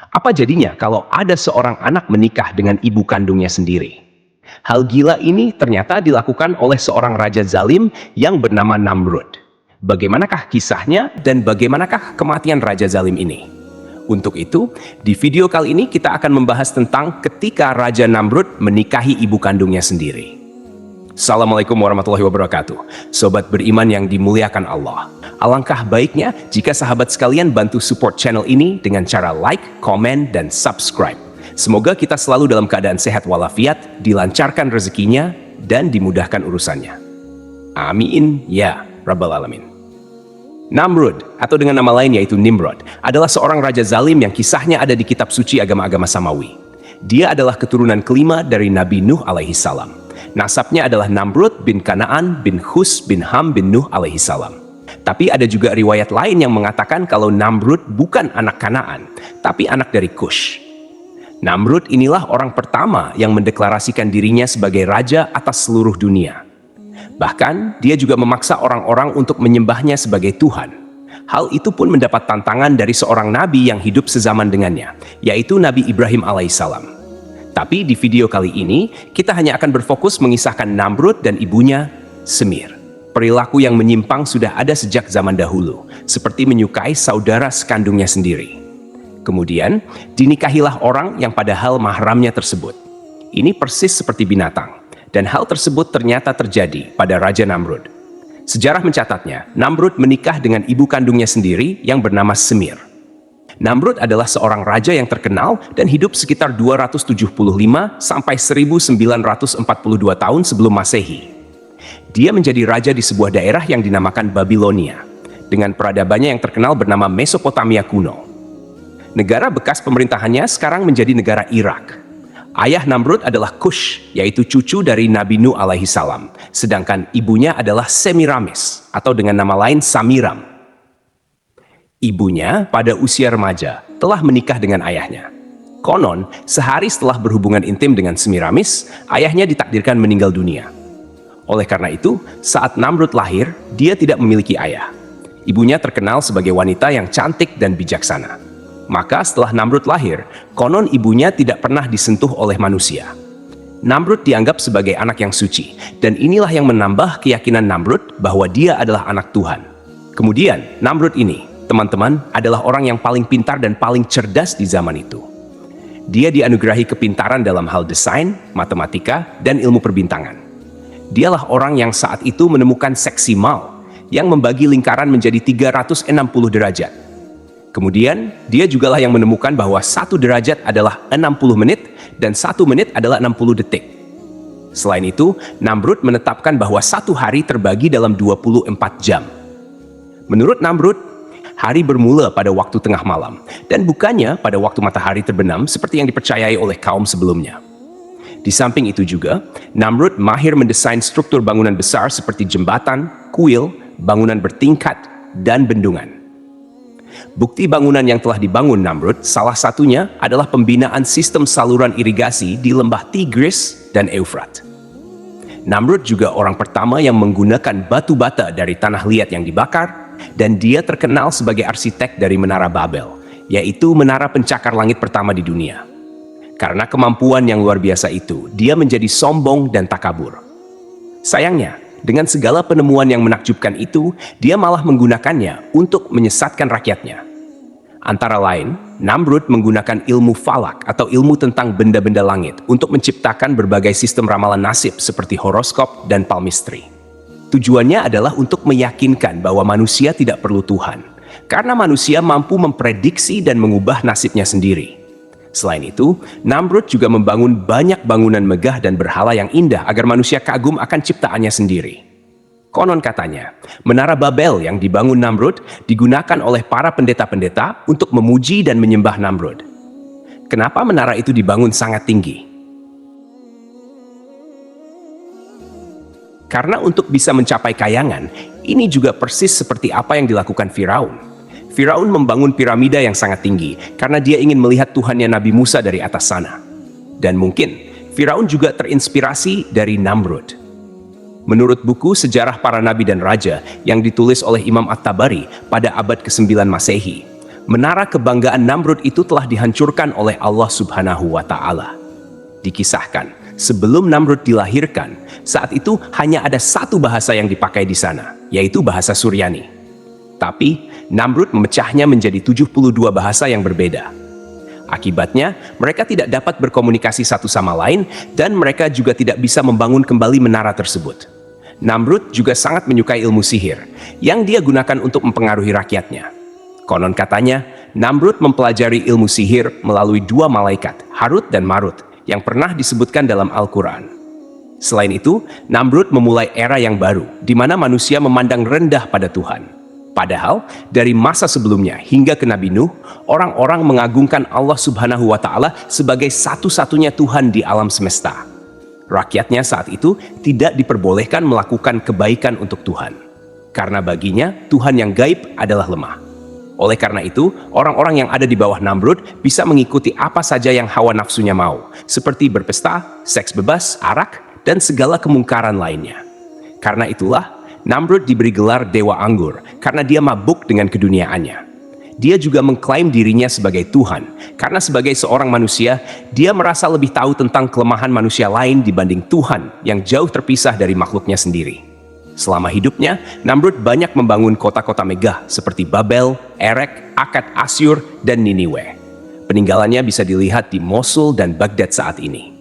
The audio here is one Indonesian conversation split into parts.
Apa jadinya kalau ada seorang anak menikah dengan ibu kandungnya sendiri? Hal gila ini ternyata dilakukan oleh seorang raja zalim yang bernama Namrud. Bagaimanakah kisahnya dan bagaimanakah kematian raja zalim ini? Untuk itu, di video kali ini kita akan membahas tentang ketika Raja Namrud menikahi ibu kandungnya sendiri. Assalamualaikum warahmatullahi wabarakatuh. Sobat beriman yang dimuliakan Allah. Alangkah baiknya jika sahabat sekalian bantu support channel ini dengan cara like, komen, dan subscribe. Semoga kita selalu dalam keadaan sehat walafiat, dilancarkan rezekinya, dan dimudahkan urusannya. Amin ya Rabbal Alamin. Namrud, atau dengan nama lain yaitu Nimrod, adalah seorang raja zalim yang kisahnya ada di kitab suci agama-agama Samawi. Dia adalah keturunan kelima dari Nabi Nuh alaihi salam. Nasabnya adalah Namrud bin Kanaan bin Hus bin Ham bin Nuh alaihi salam. Tapi ada juga riwayat lain yang mengatakan kalau Namrud bukan anak Kanaan, tapi anak dari Kush. Namrud inilah orang pertama yang mendeklarasikan dirinya sebagai raja atas seluruh dunia. Bahkan, dia juga memaksa orang-orang untuk menyembahnya sebagai Tuhan. Hal itu pun mendapat tantangan dari seorang nabi yang hidup sezaman dengannya, yaitu Nabi Ibrahim alaihissalam. Tapi di video kali ini, kita hanya akan berfokus mengisahkan Namrud dan ibunya, Semir. Perilaku yang menyimpang sudah ada sejak zaman dahulu, seperti menyukai saudara sekandungnya sendiri. Kemudian, dinikahilah orang yang padahal mahramnya tersebut. Ini persis seperti binatang. Dan hal tersebut ternyata terjadi pada Raja Namrud. Sejarah mencatatnya, Namrud menikah dengan ibu kandungnya sendiri yang bernama Semir. Namrud adalah seorang raja yang terkenal dan hidup sekitar 275 sampai 1942 tahun sebelum Masehi. Dia menjadi raja di sebuah daerah yang dinamakan Babilonia, dengan peradabannya yang terkenal bernama Mesopotamia kuno. Negara bekas pemerintahannya sekarang menjadi negara Irak. Ayah Namrud adalah Kush, yaitu cucu dari Nabi Nuh alaihi salam. Sedangkan ibunya adalah Semiramis, atau dengan nama lain Samiram. Ibunya pada usia remaja telah menikah dengan ayahnya. Konon, sehari setelah berhubungan intim dengan Semiramis, ayahnya ditakdirkan meninggal dunia. Oleh karena itu, saat Namrud lahir, dia tidak memiliki ayah. Ibunya terkenal sebagai wanita yang cantik dan bijaksana. Maka setelah Namrud lahir, konon ibunya tidak pernah disentuh oleh manusia. Namrud dianggap sebagai anak yang suci, dan inilah yang menambah keyakinan Namrud bahwa dia adalah anak Tuhan. Kemudian, Namrud ini, teman-teman, adalah orang yang paling pintar dan paling cerdas di zaman itu. Dia dianugerahi kepintaran dalam hal desain, matematika, dan ilmu perbintangan. Dialah orang yang saat itu menemukan seksimal, yang membagi lingkaran menjadi 360 derajat. Kemudian, dia jugalah yang menemukan bahwa 1 derajat adalah 60 menit dan 1 menit adalah 60 detik. Selain itu, Namrud menetapkan bahwa 1 hari terbagi dalam 24 jam. Menurut Namrud, hari bermula pada waktu tengah malam dan bukannya pada waktu matahari terbenam seperti yang dipercayai oleh kaum sebelumnya. Di samping itu juga, Namrud mahir mendesain struktur bangunan besar seperti jembatan, kuil, bangunan bertingkat, dan bendungan. Bukti bangunan yang telah dibangun Namrud salah satunya adalah pembinaan sistem saluran irigasi di lembah Tigris dan Eufrat. Namrud juga orang pertama yang menggunakan batu bata dari tanah liat yang dibakar, dan dia terkenal sebagai arsitek dari Menara Babel, yaitu menara pencakar langit pertama di dunia. Karena kemampuan yang luar biasa itu, dia menjadi sombong dan takabur. Sayangnya, dengan segala penemuan yang menakjubkan itu, dia malah menggunakannya untuk menyesatkan rakyatnya. Antara lain, Namrud menggunakan ilmu falak atau ilmu tentang benda-benda langit untuk menciptakan berbagai sistem ramalan nasib seperti horoskop dan palmistry. Tujuannya adalah untuk meyakinkan bahwa manusia tidak perlu Tuhan, karena manusia mampu memprediksi dan mengubah nasibnya sendiri. Selain itu, Namrud juga membangun banyak bangunan megah dan berhala yang indah agar manusia kagum akan ciptaannya sendiri. Konon katanya, Menara Babel yang dibangun Namrud digunakan oleh para pendeta-pendeta untuk memuji dan menyembah Namrud. Kenapa menara itu dibangun sangat tinggi? Karena untuk bisa mencapai kayangan, ini juga persis seperti apa yang dilakukan Firaun. Firaun membangun piramida yang sangat tinggi karena dia ingin melihat Tuhannya Nabi Musa dari atas sana. Dan mungkin Firaun juga terinspirasi dari Namrud. Menurut buku Sejarah Para Nabi dan Raja yang ditulis oleh Imam At-Tabari pada abad ke-9 Masehi, Menara kebanggaan Namrud itu telah dihancurkan oleh Allah Subhanahu wa Ta'ala. Dikisahkan, sebelum Namrud dilahirkan, saat itu hanya ada satu bahasa yang dipakai di sana, yaitu bahasa Suryani. Tapi Namrud memecahnya menjadi 72 bahasa yang berbeda. Akibatnya, mereka tidak dapat berkomunikasi satu sama lain dan mereka juga tidak bisa membangun kembali menara tersebut. Namrud juga sangat menyukai ilmu sihir yang dia gunakan untuk mempengaruhi rakyatnya. Konon katanya, Namrud mempelajari ilmu sihir melalui dua malaikat, Harut dan Marut, yang pernah disebutkan dalam Al-Quran. Selain itu, Namrud memulai era yang baru, di mana manusia memandang rendah pada Tuhan. Padahal, dari masa sebelumnya hingga ke Nabi Nuh, orang-orang mengagungkan Allah Subhanahu wa Ta'ala sebagai satu-satunya Tuhan di alam semesta. Rakyatnya saat itu tidak diperbolehkan melakukan kebaikan untuk Tuhan, karena baginya Tuhan yang gaib adalah lemah. Oleh karena itu, orang-orang yang ada di bawah Namrud bisa mengikuti apa saja yang hawa nafsunya mau, seperti berpesta, seks bebas, arak, dan segala kemungkaran lainnya. Karena itulah, Namrud diberi gelar Dewa Anggur, karena dia mabuk dengan keduniaannya. Dia juga mengklaim dirinya sebagai Tuhan, karena sebagai seorang manusia, dia merasa lebih tahu tentang kelemahan manusia lain dibanding Tuhan yang jauh terpisah dari makhluknya sendiri. Selama hidupnya, Namrud banyak membangun kota-kota megah seperti Babel, Erek, Akkad, Asyur, dan Niniwe. Peninggalannya bisa dilihat di Mosul dan Baghdad saat ini.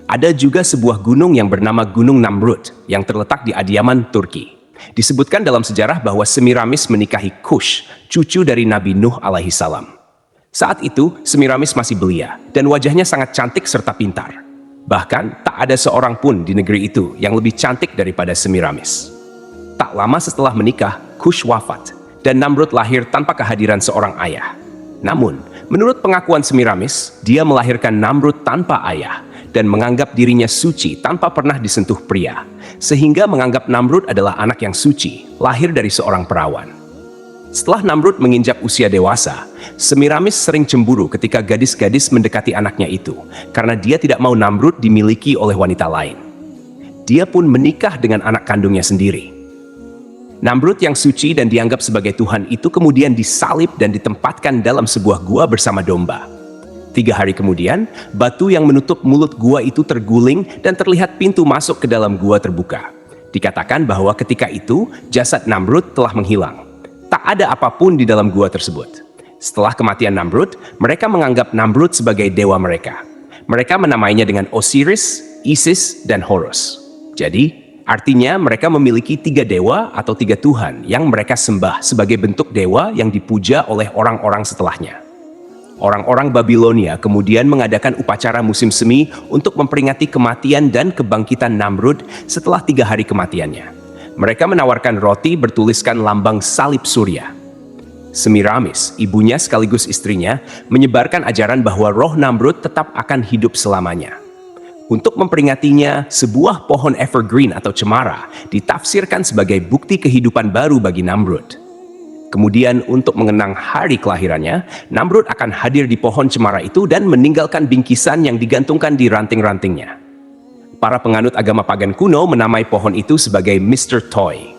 Ada juga sebuah gunung yang bernama Gunung Namrud yang terletak di Adiyaman, Turki. Disebutkan dalam sejarah bahwa Semiramis menikahi Kush, cucu dari Nabi Nuh alaihi salam. Saat itu, Semiramis masih belia dan wajahnya sangat cantik serta pintar. Bahkan, tak ada seorang pun di negeri itu yang lebih cantik daripada Semiramis. Tak lama setelah menikah, Kush wafat dan Namrud lahir tanpa kehadiran seorang ayah. Namun, menurut pengakuan Semiramis, dia melahirkan Namrud tanpa ayah dan menganggap dirinya suci tanpa pernah disentuh pria, sehingga menganggap Namrud adalah anak yang suci, lahir dari seorang perawan. Setelah Namrud menginjak usia dewasa, Semiramis sering cemburu ketika gadis-gadis mendekati anaknya itu, karena dia tidak mau Namrud dimiliki oleh wanita lain. Dia pun menikah dengan anak kandungnya sendiri. Namrud yang suci dan dianggap sebagai Tuhan itu kemudian disalib dan ditempatkan dalam sebuah gua bersama domba. 3 hari kemudian, batu yang menutup mulut gua itu terguling dan terlihat pintu masuk ke dalam gua terbuka. Dikatakan bahwa ketika itu, jasad Namrud telah menghilang. Tak ada apapun di dalam gua tersebut. Setelah kematian Namrud, mereka menganggap Namrud sebagai dewa mereka. Mereka menamainya dengan Osiris, Isis, dan Horus. Jadi, artinya mereka memiliki 3 dewa atau 3 Tuhan yang mereka sembah sebagai bentuk dewa yang dipuja oleh orang-orang setelahnya. Orang-orang Babilonia kemudian mengadakan upacara musim semi untuk memperingati kematian dan kebangkitan Namrud setelah 3 hari kematiannya. Mereka menawarkan roti bertuliskan lambang salib surya. Semiramis, ibunya sekaligus istrinya, menyebarkan ajaran bahwa roh Namrud tetap akan hidup selamanya. Untuk memperingatinya, sebuah pohon evergreen atau cemara ditafsirkan sebagai bukti kehidupan baru bagi Namrud. Kemudian untuk mengenang hari kelahirannya, Namrud akan hadir di pohon cemara itu dan meninggalkan bingkisan yang digantungkan di ranting-rantingnya. Para penganut agama pagan kuno menamai pohon itu sebagai Mr. Toy.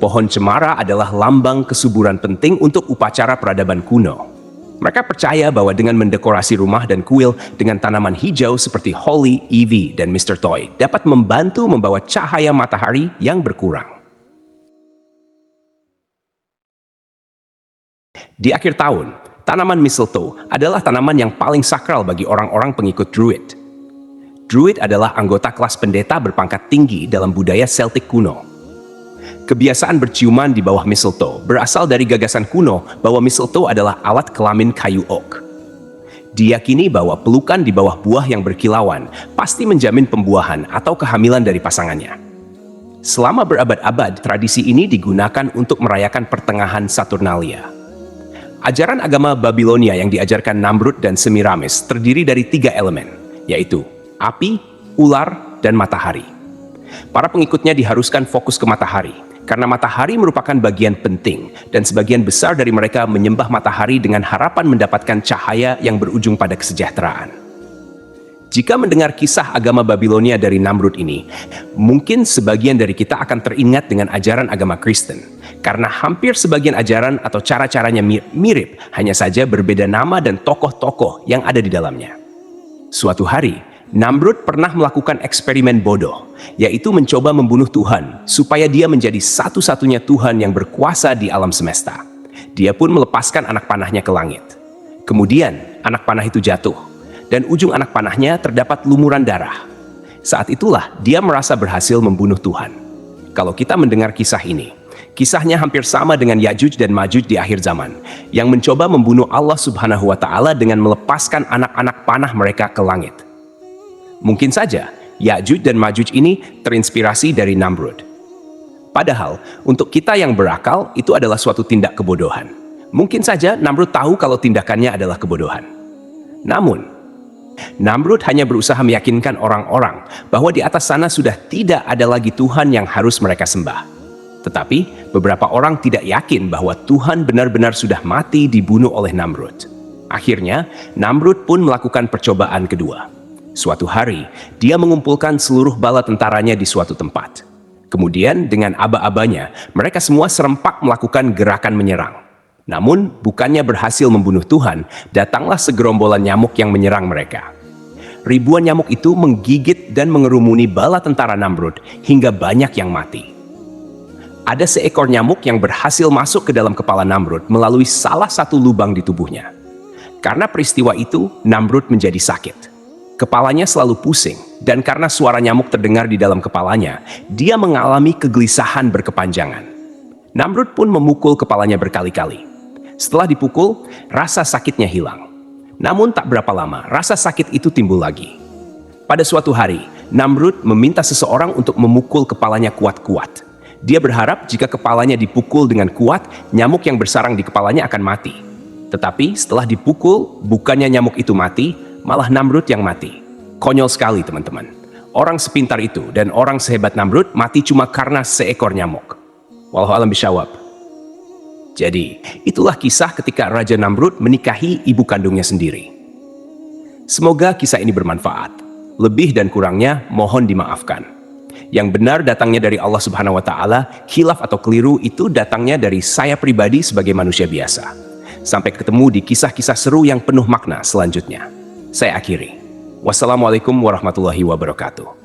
Pohon cemara adalah lambang kesuburan penting untuk upacara peradaban kuno. Mereka percaya bahwa dengan mendekorasi rumah dan kuil dengan tanaman hijau seperti holly, ivy, dan Mr. Toy dapat membantu membawa cahaya matahari yang berkurang. Di akhir tahun, tanaman mistletoe adalah tanaman yang paling sakral bagi orang-orang pengikut Druid. Druid adalah anggota kelas pendeta berpangkat tinggi dalam budaya Celtic kuno. Kebiasaan berciuman di bawah mistletoe berasal dari gagasan kuno bahwa mistletoe adalah alat kelamin kayu oak. Diyakini bahwa pelukan di bawah buah yang berkilauan pasti menjamin pembuahan atau kehamilan dari pasangannya. Selama berabad-abad, tradisi ini digunakan untuk merayakan pertengahan Saturnalia. Ajaran agama Babilonia yang diajarkan Namrud dan Semiramis terdiri dari 3 elemen, yaitu api, ular, dan matahari. Para pengikutnya diharuskan fokus ke matahari, karena matahari merupakan bagian penting, dan sebagian besar dari mereka menyembah matahari dengan harapan mendapatkan cahaya yang berujung pada kesejahteraan. Jika mendengar kisah agama Babilonia dari Namrud ini, mungkin sebagian dari kita akan teringat dengan ajaran agama Kristen, karena hampir sebagian ajaran atau cara-caranya mirip, hanya saja berbeda nama dan tokoh-tokoh yang ada di dalamnya. Suatu hari, Namrud pernah melakukan eksperimen bodoh, yaitu mencoba membunuh Tuhan supaya dia menjadi satu-satunya Tuhan yang berkuasa di alam semesta. Dia pun melepaskan anak panahnya ke langit. Kemudian, anak panah itu jatuh, dan ujung anak panahnya terdapat lumuran darah. Saat itulah dia merasa berhasil membunuh Tuhan. Kalau kita mendengar kisah ini, kisahnya hampir sama dengan Ya'juj dan Ma'juj di akhir zaman, yang mencoba membunuh Allah Subhanahu wa Ta'ala dengan melepaskan anak-anak panah mereka ke langit. Mungkin saja Ya'juj dan Ma'juj ini terinspirasi dari Namrud. Padahal, untuk kita yang berakal, itu adalah suatu tindak kebodohan. Mungkin saja Namrud tahu kalau tindakannya adalah kebodohan. Namun, Namrud hanya berusaha meyakinkan orang-orang bahwa di atas sana sudah tidak ada lagi Tuhan yang harus mereka sembah. Tetapi, beberapa orang tidak yakin bahwa Tuhan benar-benar sudah mati dibunuh oleh Namrud. Akhirnya, Namrud pun melakukan percobaan kedua. Suatu hari, dia mengumpulkan seluruh bala tentaranya di suatu tempat. Kemudian, dengan aba-abanya, mereka semua serempak melakukan gerakan menyerang. Namun, bukannya berhasil membunuh Tuhan, datanglah segerombolan nyamuk yang menyerang mereka. Ribuan nyamuk itu menggigit dan mengerumuni bala tentara Namrud hingga banyak yang mati. Ada seekor nyamuk yang berhasil masuk ke dalam kepala Namrud melalui salah satu lubang di tubuhnya. Karena peristiwa itu, Namrud menjadi sakit. Kepalanya selalu pusing, dan karena suara nyamuk terdengar di dalam kepalanya, dia mengalami kegelisahan berkepanjangan. Namrud pun memukul kepalanya berkali-kali. Setelah dipukul, rasa sakitnya hilang. Namun tak berapa lama, rasa sakit itu timbul lagi. Pada suatu hari, Namrud meminta seseorang untuk memukul kepalanya kuat-kuat. Dia berharap jika kepalanya dipukul dengan kuat, nyamuk yang bersarang di kepalanya akan mati. Tetapi setelah dipukul, bukannya nyamuk itu mati, malah Namrud yang mati. Konyol sekali, teman-teman. Orang sepintar itu dan orang sehebat Namrud mati cuma karena seekor nyamuk. Wallahu a'lam bishawab. Jadi, itulah kisah ketika Raja Namrud menikahi ibu kandungnya sendiri. Semoga kisah ini bermanfaat. Lebih dan kurangnya mohon dimaafkan. Yang benar datangnya dari Allah Subhanahu wa Ta'ala, khilaf atau keliru itu datangnya dari saya pribadi sebagai manusia biasa. Sampai ketemu di kisah-kisah seru yang penuh makna selanjutnya. Saya akhiri. Wassalamualaikum warahmatullahi wabarakatuh.